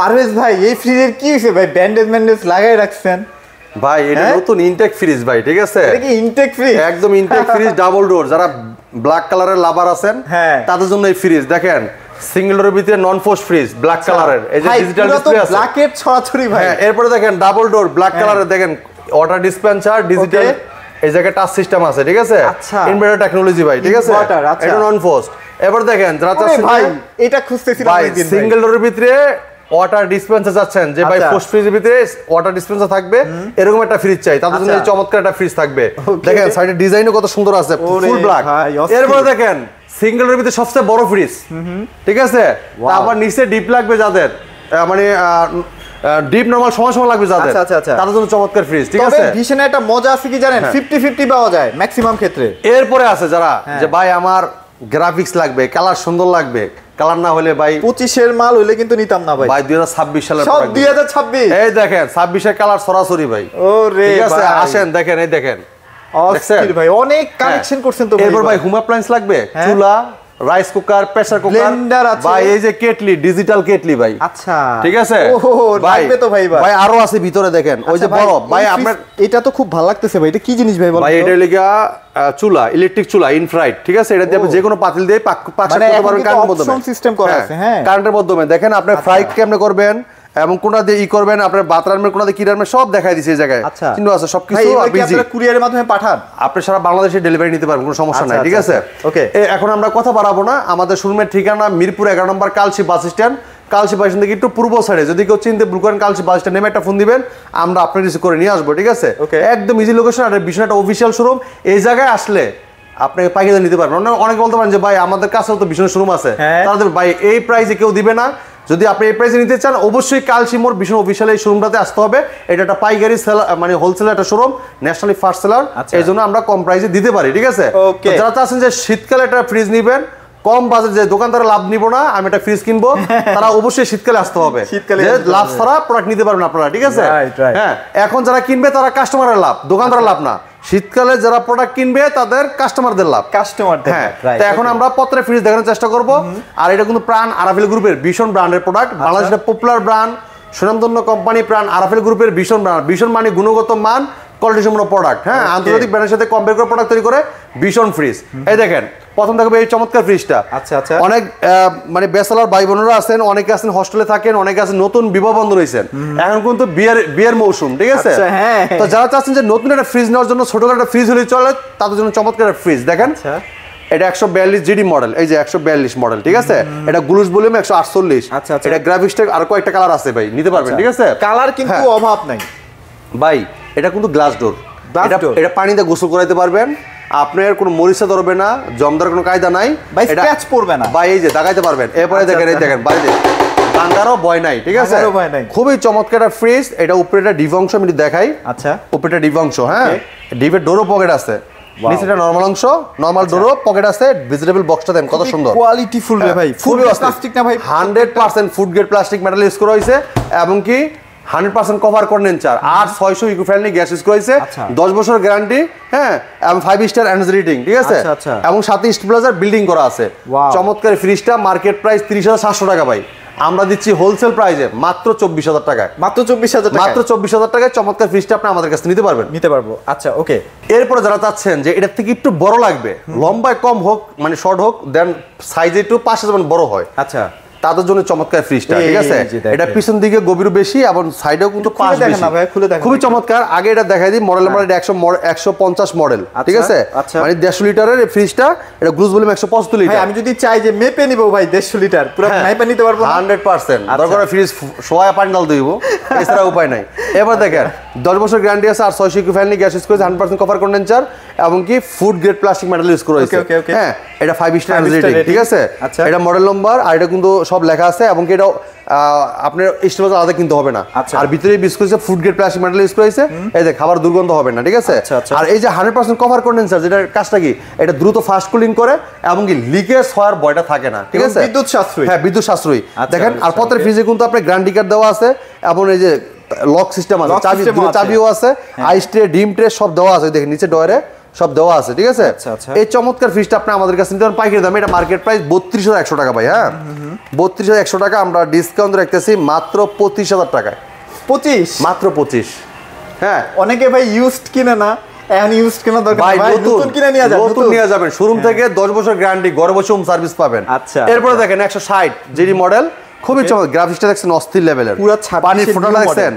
পারভেজ ভাই এই ফ্রিজের কি হয়েছে ভাই, ব্যান্ডেজ লাগাই রাখছেন ভাই? এটা নতুন ইনটেক ফ্রিজ ভাই, ঠিক আছে? এটা কি ইনটেক ফ্রিজ? একদম ইনটেক ফ্রিজ, ডাবল ডোর। যারা ব্ল্যাক কালারের লাভার আছেন তাদের জন্য এই ফ্রিজ। দেখেন সিঙ্গেল ডোরের ভিতরে নন ফোস্ট ফ্রিজ, ব্ল্যাক কালারের, এই যে ডিজিটাল ডিসপ্লে আছে, ব্ল্যাকের ছড়াছড়ি ভাই। হ্যাঁ, এরপরে দেখেন ডাবল ডোর ব্ল্যাক কালারের, দেখেন ওয়াটার ডিসপেন্সার, ডিজিটাল, এই জায়গায় টাচ সিস্টেম আছে, ঠিক আছে? ইনভার্টার টেকনোলজি ভাই, ঠিক আছে? এটা নন ফোস্ট। এবার দেখেন যারা চাচ্ছেন ভাই এটা খুঁজতেছিলাম ভাই সিঙ্গেল ডোরের ভিতরে ওয়াটার ডিসপেন্সার চাচ্ছেন যে ভাই পোস্ট ফ্রিজের ভিতরে ওয়াটার ডিসপেন্সার থাকবে, এরকম একটা ফ্রিজ চাই, তাদের জন্য চমৎকার একটা ফ্রিজ থাকবে। দেখেন সাইডের ডিজাইনও কত সুন্দর আছে, ফুল ব্ল্যাক। এরপরে দেখেন সিঙ্গেল ডোরের ভিতরে সবচেয়ে বড় ফ্রিজ, ঠিক আছে? তারপর নিচে ডিপ লাগবে যাদের, মানে ডিপ নরমাল সময় লাগবে যাদের, তাদের জন্য চমৎকার ফ্রিজ, ঠিক আছে? ভীষণ একটা মজা আছে কি জানেন, 50-50 পাওয়া যায় ম্যাক্সিমাম ক্ষেত্রে। এরপরে আছে যারা যে ভাই আমার গ্রাফিক্স লাগবে, কালার সুন্দর লাগবে, কালার না হলে ভাই 25 এর মাল হইলে কিন্তু নিতাম না ভাই। ভাই 2026 সালের সব 2026। এই দেখেন 26 এর কালার সরাসরি ভাই। ওরে ঠিক আছে, আসেন দেখেন, এই দেখেন অস্থির ভাই, অনেক কালেকশন করছেন তো। এরপর ভাই হোম অ্যাপ্লায়েন্স লাগবে, চুলা, rice cooker, pressure cooker, Blender আছে ভাই, এই যে কেটলি, ডিজিটাল কেটলি ভাই। আচ্ছা, ঠিক আছে লাগবে তো ভাই। ভাই আরো আছে ভিতরে, দেখেন ওই যে বড় ভাই। আপনার এটা তো খুব ভালো লাগতেছে ভাই, এটা কি জিনিস ভাই বলেন? ভাই এটা লাগা চুলা, ইলেকট্রিক চুলা, ইনফ্রাইট, ঠিক আছে? এটা দিয়ে আপনি যে কোনো পাতিল দিয়ে পাক করতে পারবেন কারেন্টের মাধ্যমে, সিস্টেম করা আছে। হ্যাঁ, কারেন্টের মাধ্যমে। দেখেন আপনি ফ্রাই কেমনে করবেন এবং কোনটা দিয়ে করবেন, আপনার বাথরুমের কোনটা দিয়ে কি রাখবেন সব দেখাই দিয়েছে এই জায়গায়, কিন্তু আছে সবকিছু। আপনারা কুরিয়ারের মাধ্যমে পাঠান, আপনি সারা বাংলাদেশে ডেলিভারি নিতে পারবেন, কোনো সমস্যা নাই, ঠিক আছে? ওকে, এখন আমরা কথা বাড়াবো না। আমাদের শোরুমের ঠিকানা মিরপুর 11 নম্বর Kalshi bus stand. Kalshi bus stand থেকে একটু পূর্ব সাইডে, যদি কেউ চিনতে ভুল করেন কালশি বাস স্ট্যান্ড নেমে একটা ফোন দিবেন, আমরা আপনার রিসিভ করে নিয়ে আসবো, ঠিক আছে? একদম ইজি লোকেশন। আর ভীষণ একটা অফিসিয়াল শোরুম, এই জায়গায় আসলে আপনি পাইকারি নিতে পারবেন। অনেকে বলতে পারেন যে ভাই আমাদের কাছেও তো ভীষণ শোরুম আছে, তাদের ভাই এই প্রাইসে কেউ দিবে না। যদি আপনি এই প্রাইসে নিতে চান, অবশ্যই কালশি মোড় ভীষণ অফিসিয়াল এই শোরুমটাতে আসতে হবে। এটা একটা পাইকারি সেলার, মানে হোলসেলার একটা শোরুম, ন্যাশনালি ফার্স্ট সেলার, এই জন্য আমরা কম প্রাইসে দিতে পারি, ঠিক আছে? যারা চাচ্ছেন যে শীতকালে একটা ফ্রিজ নিবেন, কম বাজেট, যে দোকানদার লাভ নিব না, আমি একটা ফ্রিজ কিনবো, তারা অবশ্যই শীতকালে আসতে হবে। শীতকালে লাভ ছাড়া প্রোডাক্ট নিতে পারবেন আপনারা, ঠিক আছে? হ্যাঁ, এখন যারা কিনবে তারা কাস্টমারের লাভ, দোকানদারের লাভ না। শীতকালে যারা প্রোডাক্ট কিনবে তাদের কাস্টমারদের লাভ, কাস্টমারদের। হ্যাঁ, তো এখন আমরা পত্রে ফ্রিজ দেখানোর চেষ্টা করব। আর এটা কিন্তু প্রাণ আরাফেল গ্রুপের ভীষণ ব্র্যান্ডের প্রোডাক্ট, বাংলাদেশের পপুলার ব্র্যান্ড, সুনামধন্য কোম্পানি প্রাণ আরাফেল গ্রুপের ভীষণ ব্র্যান্ড। ভীষণ মানে গুণগত মান, কোয়ালিটি সম্পন্ন প্রোডাক্ট। হ্যাঁ, আন্তর্জাতিক ব্র্যান্ডের সাথে কম্পেয়ার করে প্রোডাক্ট তৈরি করে ভীষণ ফ্রিজ। এই দেখেন প্রথম দেখবে এই চমৎকার ফ্রিজটা। অনেক মানে বেসেলার ভাই বোনেরা আছেন, অনেকে আছেন হস্টেলে থাকেন, অনেকে আছেন নতুন বিবাহ বন্ধ রয়েছেন, এখন কিন্তু বিয়ের মৌসুম, ঠিক আছে? তো যারা চাচ্ছেন যে নতুন একটা ফ্রিজ নেওয়ার জন্য, ছোট একটা ফ্রিজ হলে চলে, তাদের জন্য চমৎকার একটা ফ্রিজ। দেখেন এটা 142 জিডি মডেল, এই যে 142 মডেল, ঠিক আছে? এটা গ্লুস ভলিউম 148। এটা গ্রাফিক্সটা আর কয়েকটা কালার আছে ভাই, নিতে পারবেন, ঠিক আছে? কালার কিন্তু অভাব নাই ভাই। এটা কিন্তু গ্লাস ডোর, এটা পানিতে গোসল করাইতে পারবেন, আপনার কোনো মরিচা ধরবে না, জমদার কোনো কায়দা নাই, এটা স্ক্র্যাচ পড়বে না ভাই, এই যে দাগাইতে পারবেন। এরপরে দেখেন, এই দেখেন বাইরে ভাঙারও ভয় নাই, ঠিক আছে? খুবই চমৎকার একটা ফ্রিজ। এটা উপরে একটা ডিপ অংশ আমি দেখাই। আচ্ছা, উপরে একটা ডিপ অংশ, হ্যাঁ, ডিপের ডোরও পকেট আছে, নিচেটা নরমাল অংশ, নরমাল ডোরও পকেট আছে। ভেজিটেবল বক্সটা দেন কত সুন্দর, কোয়ালিটিফুল রে ভাই, ফুল প্লাস্টিক না ভাই, 100% food grade plastic metal use করা হয়েছে, এবং কি 100% কভার কন্ডেন্সার, আর 600 ইকো ফ্রেন্ডলি গ্যাস ইউজ করেছে, 10 বছর গ্যারান্টি, হ্যাঁ, এবং 5 স্টার এনার্জি রেটিং, ঠিক আছে? এবং সাথে স্টেবিলাইজার বিল্ডিং করা আছে। চমৎকার ফ্রিজটা মার্কেট প্রাইস 30,700 টাকা ভাই, আমরা দিচ্ছি হোলসেল প্রাইসে মাত্র 24,000 টাকায়। মাত্র 24,000 টাকায় চমৎকার ফ্রিজটা আপনি আমাদের কাছে নিতে পারবো। আচ্ছা, ওকে। এরপরে যারা চাচ্ছেন যে এটার থেকে একটু বড় লাগবে, লম্বায় কম হোক, মানে শর্ট হোক, দেন সাইজে একটু 5 যেমন বড় হয়, আচ্ছা, তাদের জন্য চমৎকার ফ্রিজটা, ঠিক আছে? এটা পিছন দিকে গভীর বেশি এবং সাইডেও কিন্তু পাশ বেশি, খুবই চমৎকার। আগে এটা দেখাই দিই, মডেল নাম্বার 150 মডেল, ঠিক আছে? মানে 150 লিটারের এই ফ্রিজটা, এটা গ্লুস ভলিউম 175 লিটার। আমি যদি চাই যে মেপে নিব ভাই 150 লিটার, পুরো মেপে নিতে পারবো 100%। দরকার ফ্রিজ সোয়া পানি ডাল দিব, এছাড়া উপায় নাই। এবার দেখেন 10 বছর গ্যারান্টি আছে, আর 600 ইকো ফ্রেন্ডলি গ্যাস ইউজ করেছে, 100% কভার কন্ডেন্সার, এবং কি food grade plastic metal use করা হয়েছে। হ্যাঁ, এটা 5 স্টার এনার্জি রেটিং, ঠিক আছে? এটা মডেল নাম্বার, আর এটা কিন্তু সব লেখা আছে, এবং কি এটা আপনার স্টেবিলাইজার আলাদা কিনতে হবে না। আর ভিতরে biscuit food grade plastic metal use করেছে, এই যে খাবার দুর্গন্ধ হবে না, ঠিক আছে? আর এই যে 100% কভার কন্ডেন্সার, যেটার কাজটা কি, এটা দ্রুত ফাস্ট কুলিং করে, এবং কি লিকেজ হওয়ার ভয়টা থাকে না, ঠিক আছে? বিদ্যুৎ সাশ্রয়ী, হ্যাঁ, বিদ্যুৎ সাশ্রয়ী। দেখেন, আর প্রত্যেক ফ্রিজে কিন্তু আপনার গ্যারান্টি কার্ড দেওয়া আছে, এবং এই যে লক সিস্টেম আছে, চাবিও আছে, আইস ট্রে, ডিম ট্রে সব দেওয়া আছে। দেখেন নিচে ডয়ারে সব দেওয়া আছে, ঠিক আছে? আচ্ছা, আচ্ছা। এই চমৎকার ফ্রিজটা আপনি আমাদের কাছে নিতে পারেন পাইকারি দামে। এটা মার্কেট প্রাইস ৩২,১০০ টাকা ভাই। হ্যাঁ, ৩২,১০০ টাকা। আমরা ডিসকাউন্ট রাখতেছি মাত্র ২৫,০০০ টাকায়। 25 মাত্র 25। হ্যাঁ, অনেকে ভাই ইউজড কিনে না, এখন ইউজড কেনা দরকার ভাই ভাই, নতুন কিনে নিয়ে যান, নতুন নিয়ে যাবেন শোরুম থেকে 10 বছর গ্যারান্টি, ঘরে বসে হোম সার্ভিস পাবেন। আচ্ছা, এরপরে দেখেন 160 জিডি মডেল, খুবই চমৎকার। গ্রাফিক্সটা দেখছেন অস্থির লেভেলের, পুরো 26 পানির ফোঁটাটা দেখছেন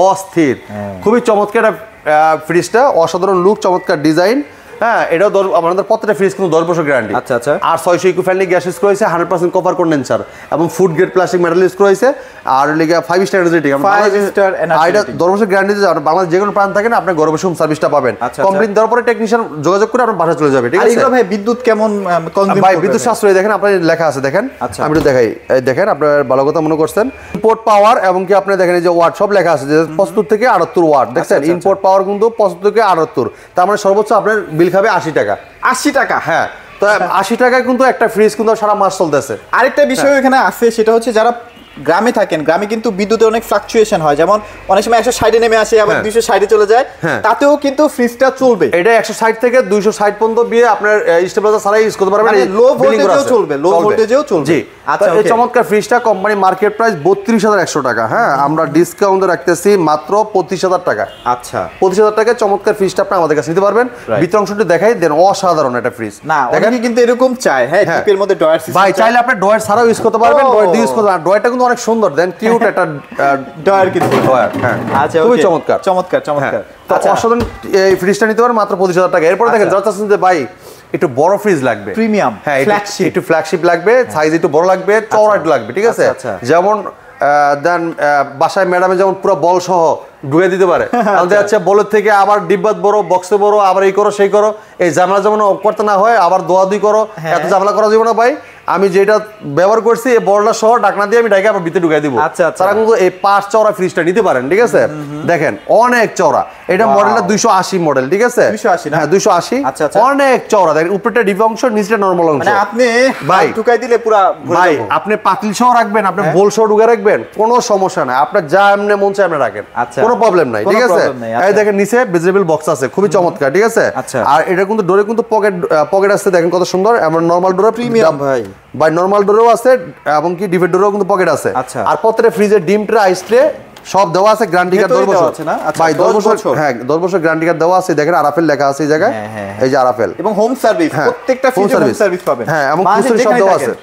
অস্থির, খুবই চমৎকার একটা ফ্রিজটা, অসাধারণ লুক, চমৎকার ডিজাইন। হ্যাঁ, এটাও আমাদের প্রত্যেকটা ফ্রিজ কিন্তু 10 বছর গ্যারান্টি। আচ্ছা, আচ্ছা। আর 600 ইকো ফ্রেন্ডলি গ্যাস ইউজ করেছে, 100% কপার কন্ডেন্সার এবং food grade plastic metal use করেছে। আর লিগা 5 স্টার এনার্জি, 5 স্টার এনার্জি। এটা 10 বছর গ্যারান্টি দিতে যাবেন, বাংলাদেশ যে কোনো প্রান্ত থাকেন আপনি ঘরে বসে হোম সার্ভিসটা পাবেন। কমপ্লিট দেওয়ার পরে টেকনিশিয়ান যোগাযোগ করে আপনার বাসায় চলে যাবে, ঠিক আছে? এগুলো ভাই বিদ্যুৎ কেমন কনজিউম ভাই বিদ্যুৎ সাশ্রয়ী দেখেন, আপনার লেখা আছে দেখেন, আমি একটু দেখাই। এই দেখেন, আপনার ভালো কথা মনে করছেন। ইম্পোর্ট পাওয়ার এবং কি আপনি দেখেন এই যে ওয়াট সব লেখা আছে যে 75 থেকে 78 ওয়াট, দেখছেন? ইম্পোর্ট পাওয়ার কিন্তু 75 থেকে 78, তার মানে সর্বোচ্চ আপনার বিল খাবে 80 টাকা। 80 টাকা? হ্যাঁ, তো 80 টাকায় কিন্তু একটা ফ্রিজ কিন্তু সারা মাস চলতেছে। আরেকটা বিষয় এখানে আছে, সেটা হচ্ছে যারা গ্রামে থাকেন, গ্রামে কিন্তু বিদ্যুতের অনেক ফ্লাকচুয়েশন হয়, যেমন অনেক সময় 160 নেমে আসে, আবার 260 চলে যায়, তাতেও কিন্তু ফ্রিজটা চলবে। এটা 160 থেকে 260 পর্যন্ত দিয়ে আপনার স্টেবিলাইজার ছাড়াই ইউজ করতে পারবেন, লো ভোল্টেজেও চলবে, লো ভোল্টেজেও চলবে। জি, আচ্ছা, এই চমৎকার ফ্রিজটা কোম্পানি মার্কেট প্রাইস 32,100 টাকা। হ্যাঁ, আমরা ডিসকাউন্টে রাখতেছি মাত্র 25,000 টাকা। আচ্ছা, 25,000 টাকায় চমৎকার ফ্রিজটা আপনি আমাদের কাছে নিতে পারবেন। ভিতর অংশটি দেখাই দেন, অসাধারণ একটা ফ্রিজ। না, অনেকে কিন্তু এরকম চায়। হ্যাঁ, টিপের মধ্যে ডয়ার সিস্টেম। ভাই চাইলে আপনি ডয়ার ছাড়াও ইউজ করতে পারবেন, ডয়ার দিয়ে ইউজ করতে পারবেন। ডয়ারটা কিন্তু অনেক সুন্দর, দেন কিউট একটা ডয়ার কিন্তু। ডয়ার, হ্যাঁ, আচ্ছা, খুবই চমৎকার চমৎকার চমৎকার। তো অসাধারণ এই ফ্রিজটা নিতে পারেন মাত্র 25,000 টাকা। এরপর দেখেন যারা চাচ্ছেন যে ভাই একটু বড় ফ্রিজ লাগবে, প্রিমিয়াম, হ্যাঁ, ফ্ল্যাগশিপ, একটু ফ্ল্যাগশিপ লাগবে, সাইজ একটু বড় লাগবে, চওড়া একটু লাগবে, ঠিক আছে? যেমন দেন বাসায় ম্যাডামে যেমন পুরো বল সহ ঢুকে দিতে পারে, আমাদের হচ্ছে বলের থেকে আবার ডিব্বাত বড়, বক্সে বড়, আবার এই করো সেই করো, এই ঝামেলা যেমন করতে না হয়, আবার দোয়াদুই করো, এত ঝামেলা করা যাবে না ভাই। আমি যেটা ব্যবহার করছি এই বলটা সহ ডাকনা দিয়ে আমি ডাইকে আবার ভিতরে ঢুকাই দিব। তারা কিন্তু এই 5 চওড়া ফ্রিজটা নিতে পারেন, ঠিক আছে? দেখেন অনেক চওড়া, এটা মডেলটা 280 মডেল, ঠিক আছে? 280 না? হ্যাঁ, 280, অনেক চওড়া। দেখেন উপরেটা ডিপ অংশ, নিচেটা নরমাল অংশ। মানে আপনি ভাই ঢুকাই দিলে পুরো ভাই, আপনি পাতিল সহ রাখবেন, আপনি বোল সহ ঢুকে রাখবেন, কোনো সমস্যা নাই। আপনার যা এমনি মন চায় আপনি রাখেন, কোনো প্রবলেম নাই, ঠিক আছে? এই দেখেন নিচে ভেজিটেবল বক্স আছে, খুবই চমৎকার, ঠিক আছে? আর এটা কিন্তু ডোরে কিন্তু পকেট আছে, দেখেন কত সুন্দর। এমন নরমাল ডোরে প্রিমিয়াম ভাই, নরমাল ডোরেও আছে এবং কি ডিপের ডোরেও কিন্তু পকেট আছে। আর প্রত্যেকটা ফ্রিজের ডিম ট্রে, আইস ট্রে সব দেওয়া আছে, গ্যারান্টি কার্ড 10 বছর ভাই, 10 বছর, হ্যাঁ 10 বছর গ্যারান্টি কার্ড দেওয়া আছে। দেখেন আরাফেল লেখা আছে এই জায়গায়, এই যে আরাফেল, এবং হোম সার্ভিস, প্রত্যেকটা ফ্রিজে হোম সার্ভিস পাবেন। হ্যাঁ, এবং কুসুম সব দেওয়া আছে।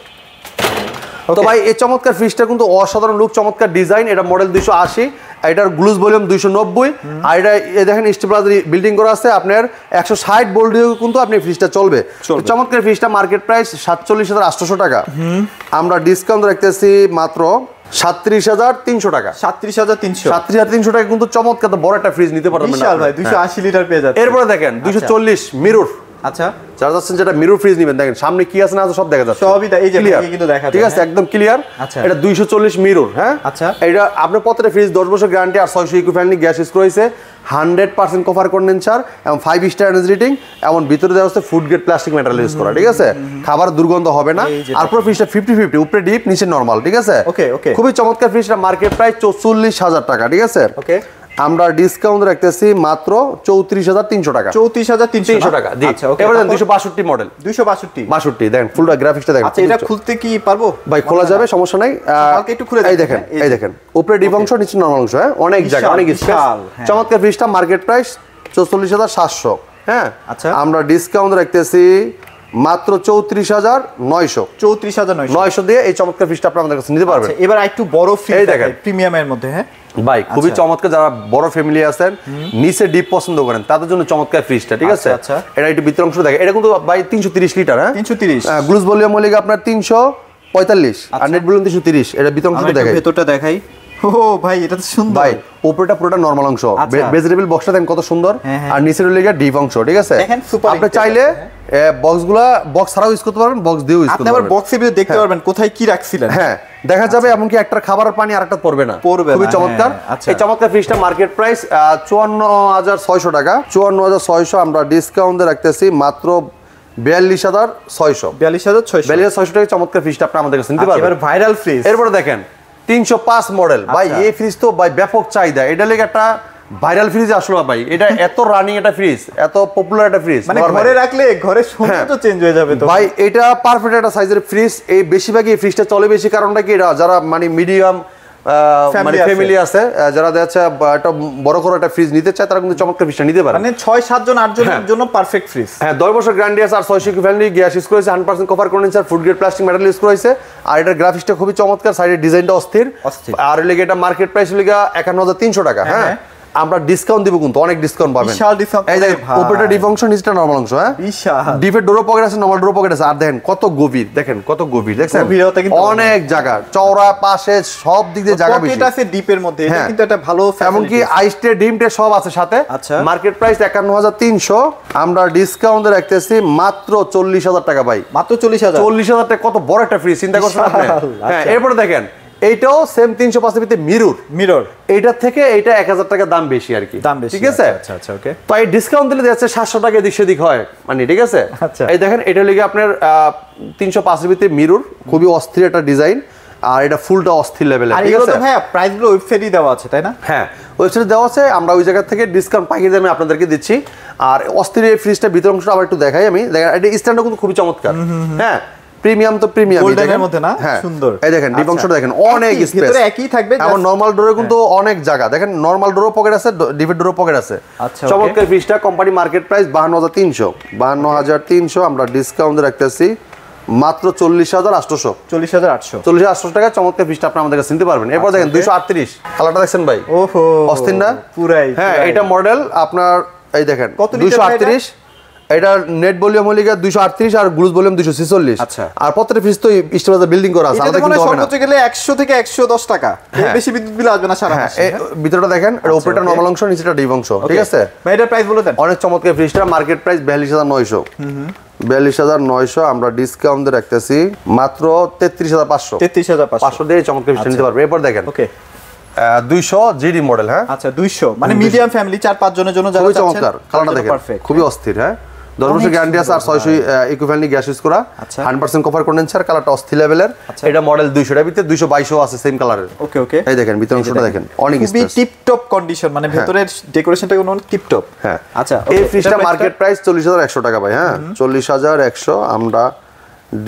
তো ভাই এই চমৎকার ফ্রিজটা কিন্তু অসাধারণ লুক, চমৎকার ডিজাইন। এটা মডেল 280, এটার গ্লুজ ভলিউম 290, আর এটা দেখেন স্টেবিলাইজার বিল্ডিং করা আছে। আপনার 160 ভোল্ট দিয়ে কিন্তু আপনি ফ্রিজটা চলবে। চমৎকার ফ্রিজটা মার্কেট প্রাইস 47,800 টাকা। আমরা ডিসকাউন্ট রাখতেছি মাত্র 37,300 টাকা। 37,300 টাকা কিন্তু চমৎকার বড় একটা ফ্রিজ নিতে পারবেন বিশাল ভাই, 280 লিটার পেয়ে যাচ্ছে। এরপরে দেখেন 240 মিরর। আচ্ছা, যারা যাচ্ছেন যেটা মিরর ফ্রিজ নেবেন, দেখেন সামনে কি আছে না আছে সব দেখা যাচ্ছে, সবই এই যে কিন্তু দেখা যায়, ঠিক আছে? একদম ক্লিয়ার। এটা 240 মিরর। হ্যাঁ, আচ্ছা, এটা আপনার প্রত্যেকটা ফ্রিজ 10 বছর গ্যারান্টি, আর 600 ইকো ফ্রেন্ডলি গ্যাস ইউজ করেছে, 100% কপার কন্ডেন্সার এবং 5 স্টার এনার্জি রেটিং, এবং ভিতরে দেওয়া হচ্ছে food grade plastic metal use করা, ঠিক আছে? খাবার দুর্গন্ধ হবে না। আর পুরো ফ্রিজটা 50-50, উপরে ডিপ নিচে নরমাল, ঠিক আছে? খুবই চমৎকার ফ্রিজটা মার্কেট প্রাইস 44,000 টাকা, ঠিক আছে? আমরা ডিসকাউন্ট রাখতেছি মাত্র 34,300 টাকা। 34,300 টাকা। আচ্ছা, ওকে। এবার 262 মডেল, 262 দেখেন, ফুল গ্রাফিক্সটা দেখেন। আচ্ছা, এটা খুলতে কি পারবো ভাই? খোলা যাবে, সমস্যা নাই। কালকে একটু খুলে এই দেখেন, এই দেখেন উপরে ডিপ অংশ, নিচে নরমাল অংশ। হ্যাঁ, অনেক জায়গা, অনেক স্পেস। চমৎকার ফ্রিজটা মার্কেট প্রাইস 44,700। হ্যাঁ, আচ্ছা, আমরা ডিসকাউন্ট রাখতেছি মাত্র 34,900। 34,900 দিয়ে এই চমৎকার ফ্রিজটা আপনি আমাদের কাছে নিতে পারবেন। এবার একটু বড় ফ্রিজ দেখেন, প্রিমিয়ামের মধ্যে। হ্যাঁ ভাই, খুবই চমৎকার। যারা বড় ফ্যামিলি আছেন, নিচে ডিপ পছন্দ করেন, তাদের জন্য চমৎকার ফ্রিজটা, ঠিক আছে? এটা একটু ভিতর অংশ দেখেন, এটা কিন্তু ভাই 330 লিটার। হ্যাঁ, 330। গ্লুজ ভলিউম হলে আপনার 345, আর নেট ভলিউম 330। এটা ভিতর অংশটা দেখাই, ভেতরটা দেখাই। ও ভাই, এটা তো সুন্দর ভাই। উপরেটা পুরোটা নরমাল অংশ, ভেজিটেবল বক্সটা দেখেন কত সুন্দর, আর নিচের লেগে ডিপ অংশ, ঠিক আছে? আপনি চাইলে বক্সগুলা বক্স ছাড়াও ইউজ করতে পারবেন, বক্স দিয়েও ইউজ করতে পারবেন। আপনি আবার বক্সে ভিতরে দেখতে পারবেন কোথায় কি রাখছিলেন। হ্যাঁ, দেখা যাবে এমনকি একটা খাবারের পানি আরেকটা পড়বে না। খুবই চমৎকার। এই চমৎকার ফ্রিজটা মার্কেট প্রাইস 54,600 টাকা। 54,600 আমরা ডিসকাউন্টে রাখতেছি মাত্র 42,600 টাকা। চমৎকার ফ্রিজটা আপনি আমাদের কাছে নিতে পারবেন। এবার ভাইরাল ফ্রিজ। এরপরে দেখেন 305 মডেল। ভাই এই ফ্রিজ তো ভাই ব্যাপক চাহিদা। এটা লেগে একটা ভাইরাল ফ্রিজ আসলো ভাই, এটা এত রানিং একটা ফ্রিজ, এত পপুলার একটা ফ্রিজ, মানে ঘরে রাখলে ঘরের সৌন্দর্য চেঞ্জ হয়ে যাবে তো ভাই। এটা পারফেক্ট একটা সাইজের ফ্রিজ। এই বেশিরভাগই এই ফ্রিজটা চলে বেশি, কারণটা কি, এটা যারা মানে মিডিয়াম মানে ফ্যামিলি আছে, যারা দেখছে একটা বড় করে একটা ফ্রিজ নিতে চায়, তারা কিন্তু চমৎকার ফ্রিজটা নিতে পারে। মানে 6-7 জন 8 জনের জন্য পারফেক্ট ফ্রিজ। হ্যাঁ, 10 বছর গ্যারান্টি আছে, আর 600 ফ্যামিলি গ্যাস ইউজ করেছে, 100% cover condenser, food grade plastic metal use করেছে। আর এটার গ্রাফিক্সটা খুবই চমৎকার, সাইডের ডিজাইনটা অস্থির। আর লেগে এটা মার্কেট প্রাইস লেগে 51300 টাকা। হ্যাঁ, আমরা ডিসকাউন্ট দিব, কিন্তু অনেক ডিসকাউন্ট পাবেন। বিশাল ডিসকাউন্ট। এই দেখেন উপরেটা ডিপ অংশ, নিচেটা নরমাল অংশ। হ্যাঁ, বিশাল ডিপের ডোরো পকেট আছে, নরমাল ডোরো পকেট আছে। আর দেখেন কত গভীর, দেখেন কত গভীর, দেখছেন অনেক জায়গা, চওড়া পাশে সব দিক দিয়ে জায়গা বেশি। পকেট আছে ডিপের মধ্যে, এটা কিন্তু একটা ভালো ফ্যাসিলিটি। এমনকি আইসটে ডিমটে সব আছে সাথে। আচ্ছা, মার্কেট প্রাইস 51300, আমরা ডিসকাউন্টে রাখতেছি মাত্র 40000 টাকা ভাই। মাত্র 40000। 40000 টাকা কত বড় একটা ফ্রি, চিন্তা করছেন আপনি? হ্যাঁ, এরপরে দেখেন এইটাও সেম 385 মিরর, এইটার থেকে এইটা 1000 টাকা দাম বেশি আর কি, দাম বেশি। ঠিক আছে? আচ্ছা আচ্ছা, ওকে। তো এই ডিসকাউন্ট দিলে যাচ্ছে 700 টাকা এদিক সেদিক হয় মানে, ঠিক আছে? আচ্ছা, এই দেখেন এটা লিগে আপনার 385 মিরর, খুবই অস্থির একটা ডিজাইন। আর এটা ফুলটা অস্থির লেভেলের, ঠিক আছে? ভাই প্রাইসগুলো ওয়েবসাইটে দেওয়া আছে তাই না? হ্যাঁ, ওয়েবসাইটে দেওয়া আছে, আমরা ওই জায়গা থেকে ডিসকাউন্ট পাইকারি দামে আপনাদেরকে দিচ্ছি। আর অস্থির এই ফ্রিজটা ভিতর অংশটা আবার একটু দেখাই আমি। দেখেন এটা স্ট্যান্ডও কিন্তু খুবই চমৎকার। হ্যাঁ, প্রিমিয়াম তো প্রিমিয়াম, গোল্ডেনের মধ্যে না, সুন্দর। এই দেখেন ডিপ অংশটা দেখেন, অনেক স্পেস, ভিতরে একই থাকবে। আমার নরমাল ডোরে কিন্তু অনেক জায়গা, দেখেন নরমাল ডোরও পকেট আছে, ডিপের ডোরও পকেট আছে। আচ্ছা, চমৎকার ফ্রিজটা। কোম্পানি মার্কেট প্রাইস 52300, 52300 আমরা ডিসকাউন্ট রাখতেছি মাত্র 40800। 40800 টাকা চমৎকার ফ্রিজটা আপনি আমাদের কাছে নিতে পারবেন। এরপর দেখেন 238 কালারটা দেখছেন ভাই, ওহো অস্থির না পুরাই? হ্যাঁ, এটা মডেল আপনার, এই দেখেন 238। এটা নেট ভলিউম হলো 238 আর গ্লুজ ভলিউম 246। আচ্ছা, আর প্রত্যেকটা ফ্রিজ তো স্টেবিলাইজার বিল্ডিং করা আছে, আমাদের কিন্তু হবে না। সর্বোচ্চ গেলে 100 থেকে 110 টাকা, এর বেশি বিদ্যুৎ বিল আসবে না সারা মাসে। ভিতরটা দেখেন, এটা উপরেটা নরমাল অংশ, নিচেটা ডিপ অংশ, ঠিক আছে? ভাই এটা প্রাইস বলে দেন। অনেক চমৎকার ফ্রিজটা, মার্কেট প্রাইস 42900। 42900 আমরা ডিসকাউন্ট দিয়ে রাখতেছি মাত্র 33500। 33500 দিয়ে চমৎকার ফ্রিজটা নিতে পারবে। এরপর দেখেন ওকে 200 জিডি মডেল। হ্যাঁ, আচ্ছা 200 মানে মিডিয়াম ফ্যামিলি 4-5 জনের জন্য যারা চাচ্ছেন, চমৎকার কালারটা দেখেন, খুবই অস্থির। হ্যাঁ, 10 বছর গ্যারান্টি আছে, আর 600 ইকুইভ্যালেন্ট গ্যাস ইউজ করা, 100% কভার কন্ডেন্সার, কালারটা অস্থির লেভেলের। এটা মডেল 200 এর ভিতরে 222 আছে সেম কালারের। ওকে ওকে, এই দেখেন ভিতর অংশটা দেখেন, অনেক স্পেস, খুবই টিপ টপ কন্ডিশন, মানে ভেতরের ডেকোরেশনটা কোনো টিপ টপ। হ্যাঁ, আচ্ছা, এই ফ্রিজটা মার্কেট প্রাইস 40100 টাকা ভাই। হ্যাঁ, 40100 আমরা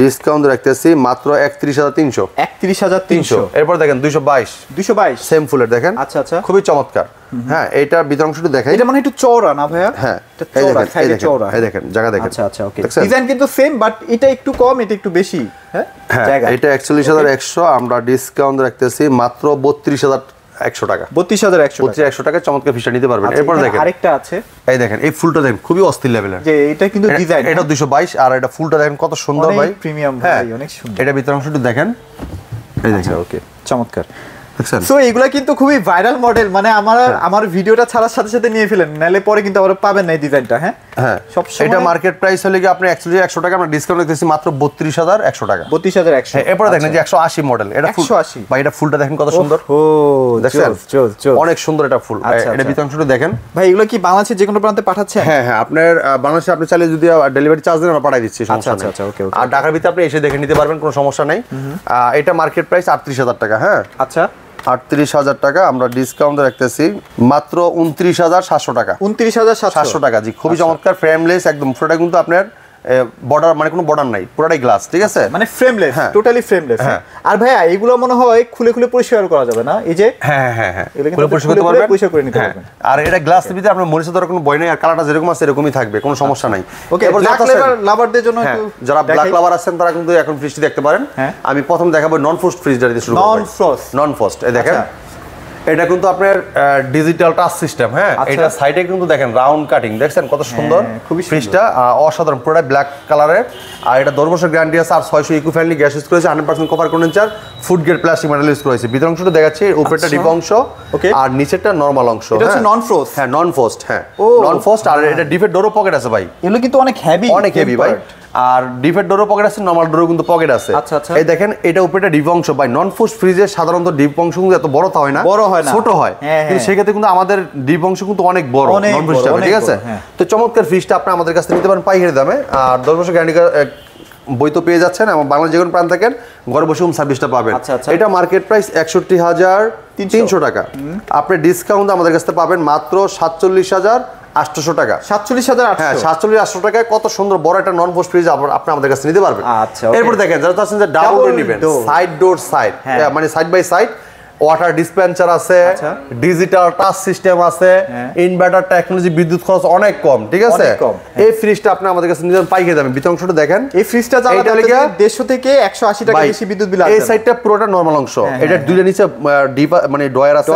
ডিসকাউন্ট রাখতেছি মাত্র 31300। 31300। এরপর দেখেন 222 সেম ফুলের দেখেন। আচ্ছা আচ্ছা, খুবই চমৎকার। হ্যাঁ, এটা ভিতর অংশটা দেখাই, এটা মানে একটু চওড়া না ভাইয়া? হ্যাঁ, এটা চওড়া, সাইডে চওড়া। এই দেখেন জায়গা দেখেন। আচ্ছা আচ্ছা, ওকে। ডিজাইন কিন্তু সেম, বাট এটা একটু কম, এটা একটু বেশি। হ্যাঁ, জায়গা এটা 41100 আমরা ডিসকাউন্ট রাখতেছি মাত্র 32100 টাকা। 32100 টাকা চমৎকার ফিশটা নিতে পারবেন। এরপর দেখেন আরেকটা আছে, এই দেখেন এই ফুলটা দেখেন, খুবই অস্থির লেভেলের। যে এটা কিন্তু ডিজাইন, এটা 222 আর এটা ফুলটা দেখেন কত সুন্দর ভাই, প্রিমিয়াম ভাই, অনেক সুন্দর। এটা ভিতর অংশটা দেখেন, এই দেখেন, ওকে চমৎকার। দেখছেন? সো এগুলা কিন্তু খুবই ভাইরাল মডেল, মানে আমার ভিডিওটা ছাড়ার সাথে সাথে নিয়ে ফেলেন, নালে পরে কিন্তু আবার পাবেন না এই ডিজাইনটা। হ্যাঁ হ্যাঁ, সব এটা মার্কেট প্রাইস হলে কি আপনি 100 টাকা, আমরা ডিসকাউন্ট রাখতেছি মাত্র 32100 টাকা। 32100। এরপর দেখেন যে 180 মডেল, এটা 180 ভাই, এটা ফুলটা দেখেন কত সুন্দর। ও দেখছেন, অনেক সুন্দর এটা ফুল। আচ্ছা, এটা ভিতর অংশটা দেখেন ভাই। এগুলো কি বাংলাদেশের যে কোনো প্রান্তে পাঠাচ্ছেন? হ্যাঁ হ্যাঁ, আপনার বাংলাদেশে আপনি চাইলে যদি ডেলিভারি চার্জ দেন, আমরা পাঠিয়ে দিচ্ছি, সমস্যা আচ্ছা নেই। আচ্ছা, ওকে ওকে। আর ঢাকার ভিতরে আপনি এসে দেখে নিতে পারবেন, কোনো সমস্যা নেই। এটা মার্কেট প্রাইস 38000 টাকা। হ্যাঁ, আচ্ছা 38000 টাকা আমরা ডিসকাউন্ট রাখতেছি মাত্র 29700 টাকা। 29700 টাকা, জি খুবই চমৎকার, ফ্রেমলেস একদম। পুরোটা কিন্তু আপনার বর্ডার, মানে কোনো বর্ডার নাই, পুরোটাই গ্লাস, ঠিক আছে? মানে ফ্রেমলেস, টোটালি ফ্রেমলেস। আর ভাইয়া এগুলো মনে হয় খুলে খুলে পরিষ্কার করা যাবে না? এই যে হ্যাঁ হ্যাঁ হ্যাঁ, খুলে পরিষ্কার করতে পারবেন, পরিষ্কার করে নিতে পারবেন। আর এটা গ্লাস ভিতরে আপনার মরিচা ধরার কোনো ভয় নেই, আর কালারটা যেরকম আছে এরকমই থাকবে, কোনো সমস্যা নাই। ওকে, ব্ল্যাক লাভারদের জন্য একটু, যারা ব্ল্যাক লাভার আছেন তারা কিন্তু এখন ফ্রিজটি দেখতে পারেন। আমি প্রথম দেখাবো নন ফ্রস্ট ফ্রিজটা দিয়ে শুরু করব। নন ফ্রস্ট, এই দেখেন, এটা কিন্তু আপনার ডিজিটাল টাচ সিস্টেম। হ্যাঁ, এটা সাইডে কিন্তু দেখেন রাউন্ড কাটিং, দেখছেন কত সুন্দর ফ্রিজটা, অসাধারণ, পুরো ব্ল্যাক কালারের। আর এটা 10 বছর গ্যারান্টি আছে, আর 600 ইকো-ফ্রেন্ডলি গ্যাস ইউজ করেছে, 100% cover condenser, food grade plastic metal use করেছে। ভিতর অংশটা দেখাচ্ছি, উপরেরটা ডিপ অংশ আর নিচেরটা নরমাল অংশ। এটা হচ্ছে নন ফ্রস্ট। হ্যাঁ, নন ফ্রস্ট। হ্যাঁ, নন ফ্রস্ট। আর এটা ডিপের ডোরও পকেট আছে ভাই, এগুলো কিন্তু অনেক হেভি, অনেক হেভি ভাই। আর ডিপের ডোরও পকেট আছে, নরমাল ডোরও কিন্তু পকেট আছে। আচ্ছা আচ্ছা, এই দেখেন, এটা উপরেটা ডিপ অংশ ভাই। নন ফ্রস্ট ফ্রিজে সাধারণত ডিপ অংশ কিন্তু এত বড় হয় না, ছোট হয়, কিন্তু সেক্ষেত্রে কিন্তু আমাদের ডিপ অংশ কিন্তু অনেক বড় নন ফ্রস্ট, ঠিক আছে? তো চমৎকার ফ্রিজটা আপনি আমাদের কাছ থেকে নিতে পারেন পাইকারি দামে, আর 10 বছর গ্যারান্টি বই তো পেয়ে যাচ্ছেন। আমার বাংলাদেশ যে কোনো প্রান্ত থাকেন, ঘরে বসে হোম সার্ভিসটা পাবেন। এটা মার্কেট প্রাইস 61000 300 টাকা। আপনি ডিসকাউন্ট আমাদের কাছে পাবেন মাত্র 47,800 টাকা। 47,800, হ্যাঁ 47,800 টাকায় কত সুন্দর বড় একটা নন পোস্ট ফ্রিজ আপনি আমাদের কাছে নিতে পারবেন। আচ্ছা, এরপর দেখেন যারা চাচ্ছেন যে ডাবল ডোর নেবেন, সাইড ডোর সাইড, মানে side by side, water dispenser আছে, ডিজিটাল টাচ সিস্টেম আছে, ইনভার্টার টেকনোলজি, বিদ্যুৎ খরচ অনেক কম, ঠিক আছে। এই ফ্রিজটা আপনি আমাদের কাছে নিতে পাইকারি দামে। ভিতর অংশটা দেখেন, এই ফ্রিজটা চালাতে 150 থেকে 180 টাকা বেশি বিদ্যুৎ বিল আসে। এই সাইডটা পুরোটা নরমাল অংশ, এটা দুইটা নিচে মানে ডয়ার আছে,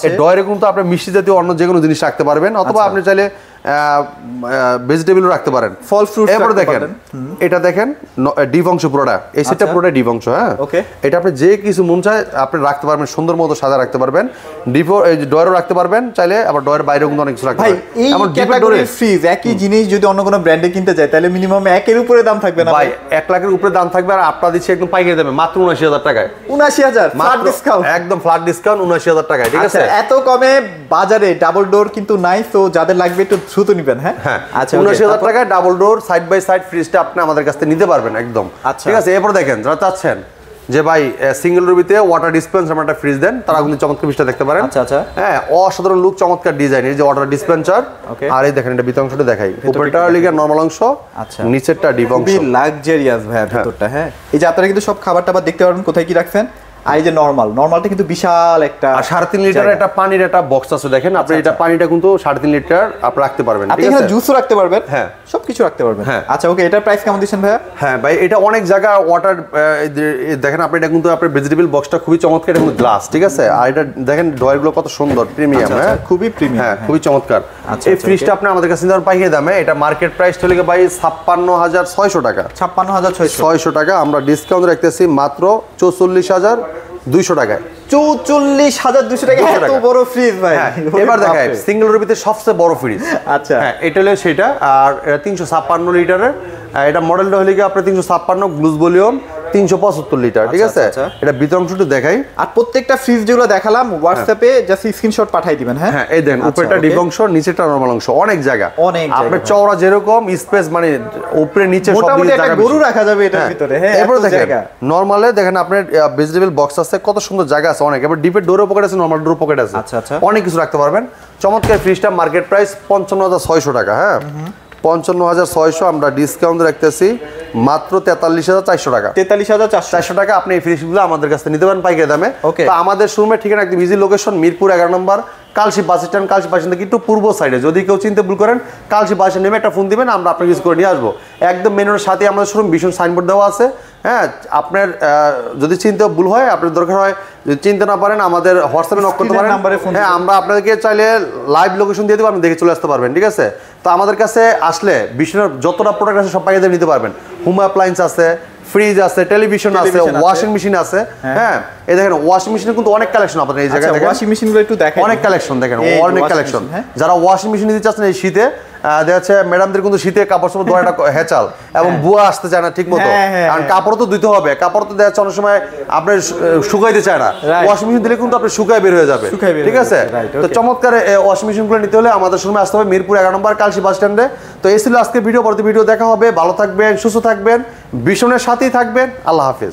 এই ডয়ারে কিন্তু আপনি মিষ্টি জাতীয় অন্য যে কোনো জিনিস রাখতে পারবেন, অথবা আপনি চাইলে ভেজিটেবল রাখতে পারেন, ফল ফ্রুট। এরপরে দেখেন এটা দেখেন ডিপ অংশ পুরোটা, এই সেটটা পুরোটা ডিপ অংশ। হ্যাঁ এটা আপনি যে কিছু মন চায় আপনি রাখতে পারবেন, সুন্দর মতো সাজা রাখতে পারবেন, ডিপ ডয়ারও রাখতে পারবেন চাইলে, আবার ডয়ারের বাইরেও কিন্তু অনেক কিছু রাখতে পারবেন। এমন ক্যাটাগরির ফ্রিজ একই জিনিস যদি অন্য কোনো ব্র্যান্ডে কিনতে যায় তাহলে মিনিমাম 1 এর উপরে দাম থাকবে না ভাই? 1 লাখের উপরে দাম থাকবে, আর আপনারা দিচ্ছি একদম পাইকারি দামে মাত্র 79,000 টাকায়। 79,000 ফ্ল্যাট ডিসকাউন্ট, একদম ফ্ল্যাট ডিসকাউন্ট 79,000 টাকায়, ঠিক আছে। এত কমে বাজারে ডাবল ডোর কিন্তু নাই, তো যাদের লাগবে একটু দ্রুত নেবেন। হ্যাঁ আচ্ছা, 79,000 টাকায় double door side by side ফ্রিজটা আপনি আমাদের কাছ থেকে নিতে পারবেন একদম, ঠিক আছে। এরপর দেখেন যারা চাচ্ছেন যে ভাই সিঙ্গেল রুবিতে ওয়াটার ডিসপেন্সার একটা ফ্রিজ দেন, তারা কিন্তু চমৎকার ফ্রিজটা দেখতে পারেন। হ্যাঁ অসাধারণ লুক, চমৎকার ডিজাইন, এই যে ওয়াটার ডিসপেন্সার। আর এই দেখেন এটা ভিতর অংশটা দেখাই, উপরটা লিগে নরমাল অংশ, নিচেরটা ডিপ অংশ, খুবই লাক্সারিয়াস ভাই ভিতরটা। হ্যাঁ এই যে আপনারা কিন্তু সব খাবার টাবার দেখতে পারবেন কোথায় কি রাখছেন। আর এই যে নরমালটা কিন্তু বিশাল একটা 3.5 লিটার একটা পানির একটা বক্স আছে, দেখেন আপনি এটা পানিটা কিন্তু 3.5 লিটার আপনি রাখতে পারবেন, ঠিক আছে। এখানে জুসও রাখতে পারবেন, হ্যাঁ সবকিছু রাখতে পারবেন। আচ্ছা ওকে, এটার প্রাইস কেমন দিচ্ছেন ভাইয়া? হ্যাঁ ভাই এটা অনেক জায়গা ওয়াটার দেখেন আপনি, এটা কিন্তু আপনার ভেজিটেবল বক্সটা খুবই চমৎকার, এটা কিন্তু গ্লাস, ঠিক আছে। আর এটা দেখেন ডয়ারগুলো কত সুন্দর, প্রিমিয়াম। হ্যাঁ খুবই প্রিমিয়াম, হ্যাঁ খুবই চমৎকার। এই ফ্রিজটা আপনি আমাদের কাছে নিতে পাইকারি দামে, এটা মার্কেট প্রাইস চলে গিয়ে ভাই 56,600 টাকা। 56,600 টাকা, আমরা ডিসকাউন্ট রাখতেছি মাত্র 44,200 টাকায়। 44,200 টাকা, এত বড় ফ্রিজ ভাই। এবার দেখাই সিঙ্গেল রুবিতে সবচেয়ে বড় ফ্রিজ। আচ্ছা হ্যাঁ এটা হলো সেটা, আর এটা 356 লিটারের, এটা মডেলটা হলে কি আপনার 356 গ্লুজ ভলিউম 375 লিটার, ঠিক আছে। এটা ভিতর অংশটা দেখাই, আর প্রত্যেকটা ফ্রিজ যেগুলো দেখালাম হোয়াটসঅ্যাপে জাস্ট স্ক্রিনশট পাঠিয়ে দিবেন। হ্যাঁ এই দেন উপরেটা ডিপ অংশ, নিচেরটা নরমাল অংশ, অনেক জায়গা, আপনার চওড়া যেরকম স্পেস, মানে উপরে নিচে সব দিকে জায়গা, গরু রাখা যাবে এটার ভিতরে। হ্যাঁ এরপর দেখেন নরমালে দেখেন আপনার ভেজিটেবল বক্স আছে, কত সুন্দর জায়গা আছে অনেক। এবার ডিপের ডোরও পকেট আছে, নরমাল ডোর পকেট আছে, অনেক কিছু রাখতে পারবেন। চমৎকার ফ্রিজটা মার্কেট প্রাইস 55,600 টাকা। হ্যাঁ 55,600, আমরা ডিসকাউন্ট রাখতেছি মাত্র 43,400 টাকা। 43,400 টাকা আপনি এই ফ্রিজগুলো আমাদের কাছে নিতে পারেন পাইকারি দামে। তো আমাদের শোরুমের ঠিকানা একদম ইজি লোকেশন, মিরপুর 11 নম্বর Kalshi bus stand. Kalshi bus stand থেকে একটু পূর্ব সাইডে, যদি কেউ চিনতে ভুল করেন কালশি বাস স্ট্যান্ড নেমে একটা ফোন দিবেন, আমরা আপনাকে ইউজ করে নিয়ে আসবো। একদম মেন রোডের সাথে আমাদের শোরুম, ভীষণ সাইনবোর্ড দেওয়া আছে। হ্যাঁ আপনার যদি চিনতে ভুল হয়, আপনার দরকার হয় যদি চিনতে না পারেন, আমাদের হোয়াটসঅ্যাপে নক করতে পারেন। হ্যাঁ আমরা আপনাদেরকে চাইলে লাইভ লোকেশন দিয়ে দেবো, আপনি দেখে চলে আসতে পারবেন, ঠিক আছে। তো আমাদের কাছে আসলে ভীষণের যতটা প্রোডাক্ট আছে সব পাইকারি নিতে পারবেন। হোম অ্যাপ্লায়েন্স আছে, ফ্রিজ আছে, টেলিভিশন আছে, ওয়াশিং মেশিন আছে। হ্যাঁ এই দেখেন ওয়াশিং মেশিনের কিন্তু অনেক কালেকশন আপনাদের এই জায়গায় দেখেন, ওয়াশিং মেশিনগুলো একটু দেখেন, অনেক কালেকশন দেখেন, অনেক কালেকশন। যারা ওয়াশিং মেশিন নিতে চাচ্ছেন এই শীতে, দেখা যাচ্ছে ম্যাডামদের কিন্তু শীতে কাপড় চোপড় ধোয়া একটা হেঁচাল এবং বুয়া আসতে চায় না ঠিক মতো, কারণ কাপড় তো ধুতে হবে, কাপড় তো দেখা যাচ্ছে অনেক সময় আপনার শুকাইতে চায় না, ওয়াশিং মেশিন দিলে কিন্তু আপনার শুকায় বের হয়ে যাবে, ঠিক আছে। তো চমৎকার ওয়াশিং মেশিনগুলো নিতে হলে আমাদের শোরুমে আসতে হবে, মিরপুর 11 নম্বর কালশি বাস স্ট্যান্ডে। তো এই ছিল আজকে ভিডিও, পরবর্তী ভিডিও দেখা হবে। ভালো থাকবেন, সুস্থ থাকবেন, ভীষণের সাথেই থাকবেন। আল্লাহ হাফেজ।